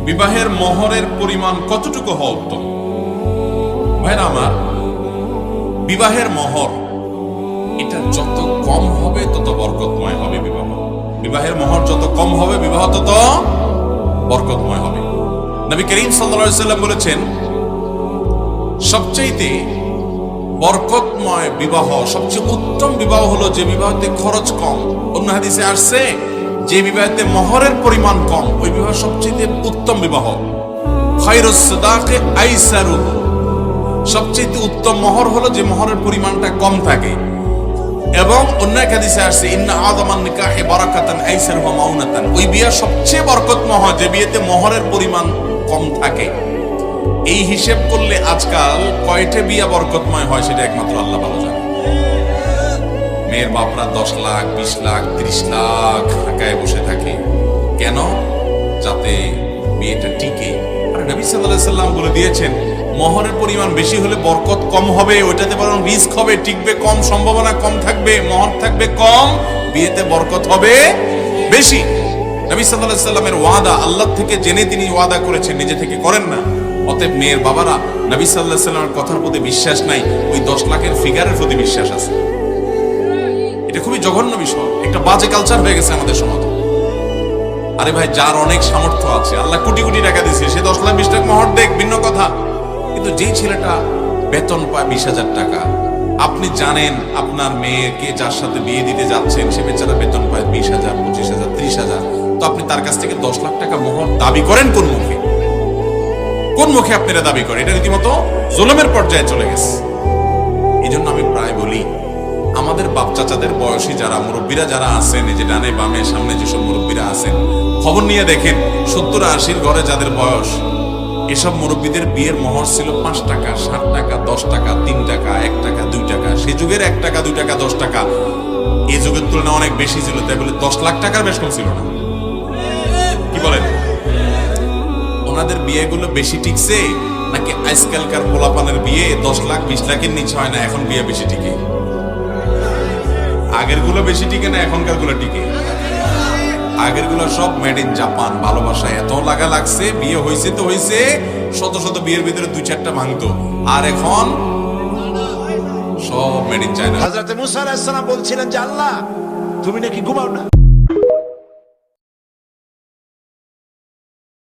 বিবাহের মোহরের পরিমাণ কতটুকু হওয়া উত্তম? ভাইরা আমার, বিবাহের মোহর এটা যত কম হবে তত বরকতময় হবে বিবাহ। বিবাহের মোহর যত কম হবে বিবাহ তত বরকতময় হবে। নবী করিম সাল্লাল্লাহু আলাইহি সাল্লাম বলেছেন, সবচেয়ে বরকতময় বিবাহ, সবচেয়ে উত্তম বিবাহ হলো যে বিবাহতে খরচ কম। অন্য হাদিসে আসছে, যে বিবাহতে মোহরের পরিমাণ কম ওই বিবাহ সবচেয়ে উত্তম বিবাহ। খায়রুস সাদাকে আইসারুহু, সবচেয়ে উত্তম মোহর হলো যে মোহরের পরিমাণটা কম থাকে। এবং অন্য এক হাদিসে আসছে, ইন্না আযামান নিকাহি বারাকাতান আইসারুহু মাউনাতান, ওই বিয়ে সবচেয়ে বরকতময় হয় যে বিয়েতে মোহরের পরিমাণ কম থাকে। এই হিসেব করলে আজকাল কয়টা বিয়া বরকতময় হয় সেটা একমাত্র আল্লাহ ভালো জানে। মেয়ের বাপরা 10 লাখ 20 লাখ 30 লাখ টাকায় বসে থাকে, কেন? যাতে বিয়েটা টিকে। আর নবী সাল্লাল্লাহু আলাইহি সাল্লাম বলে দিয়েছেন, মোহরের পরিমাণ বেশি হলে বরকত কম হবে, ওইটাতে বরং রিস্ক হবে, টিকবে কম, সম্ভাবনা কম থাকবে, মোহর থাকবে কম, বিয়েতে বরকত হবে বেশি। নবী সাল্লাল্লাহু আলাইহি সাল্লামের ওয়াদা, আল্লাহ থেকে জেনে তিনি ওয়াদা করেছেন, নিজে থেকে করেন না। অতএব মেয়ের বাবারা নবী সাল্লাল্লাহু আলাইহি সাল্লামের কথার প্রতি বিশ্বাস নাই, ওই 10 লাখের ফিগারের প্রতি বিশ্বাস আছে। এটা খুবই জঘন্য বিষয়, একটা বাজে কালচার হয়ে গেছে আমাদের সমাজে। আরে ভাই, যার অনেক সামর্থ্য আছে, আল্লাহ কোটি কোটি টাকা দিয়েছে, সে 10 লাখ 20 লাখ মোহর দেখ, ভিন্ন কথা। কিন্তু যেই ছেলেটা বেতন পায় 20,000 টাকা, আপনি জানেন আপনার মেয়েকে যার সাথে বিয়ে দিতে যাচ্ছেন সে বেচারা বেতন পায় 20,000 25,000 30,000, তো আপনি তার কাছ থেকে 10 লাখ টাকা মোহর দাবি করেন কোন মুখে? কোন মুখে আপনারা দাবি করেন? এটা রীতিমতো জুলুমের পর্যায়ে চলে গেছে। এই জন্য আমি প্রায় বলি, আমাদের বাপ চাচাদের বয়সী যারা মুরব্বীরা যারা আছেন, এই যে ডানে বামে সামনে যেসব মুরব্বীরা আছেন, খবর নিয়ে দেখেন 70-80 ঘরে যাদের বয়স, এসব মুরব্বীদের বিয়ের মোহর ছিল 5 টাকা 7 টাকা 10 টাকা 3 টাকা 1 টাকা 2 টাকা। সে যুগের 1 টাকা 2 টাকা 10 টাকা এই যুগের তুলনায় অনেক বেশি ছিল, তাই বলে 10 লাখ টাকার বেশ কম ছিল না। কি বলেন? ওনাদের বিয়েগুলো বেশি টিকছে নাকি আজকালকার পোলাপানের বিয়ে 10 লাখ 20 লাখের নিচে হয় না, এখন বিয়ে বেশি টিকে? আগের গুলো বেশি টিকে না এখনকার গুলো টিকে? আগের গুলো সব মেড ইন জাপান, ভালোবাসা এত লাগা লাগছে, বিয়ে হয়েছে তো হয়েছে, শত শত বিয়ের ভিতরে 2-4টা ভাঙতো। আর এখন সব মেড ইন চায়না। হযরত মুসা আলাইহিস সালাম বলছিলেন যে আল্লাহ তুমি নাকি ঘুমাও না।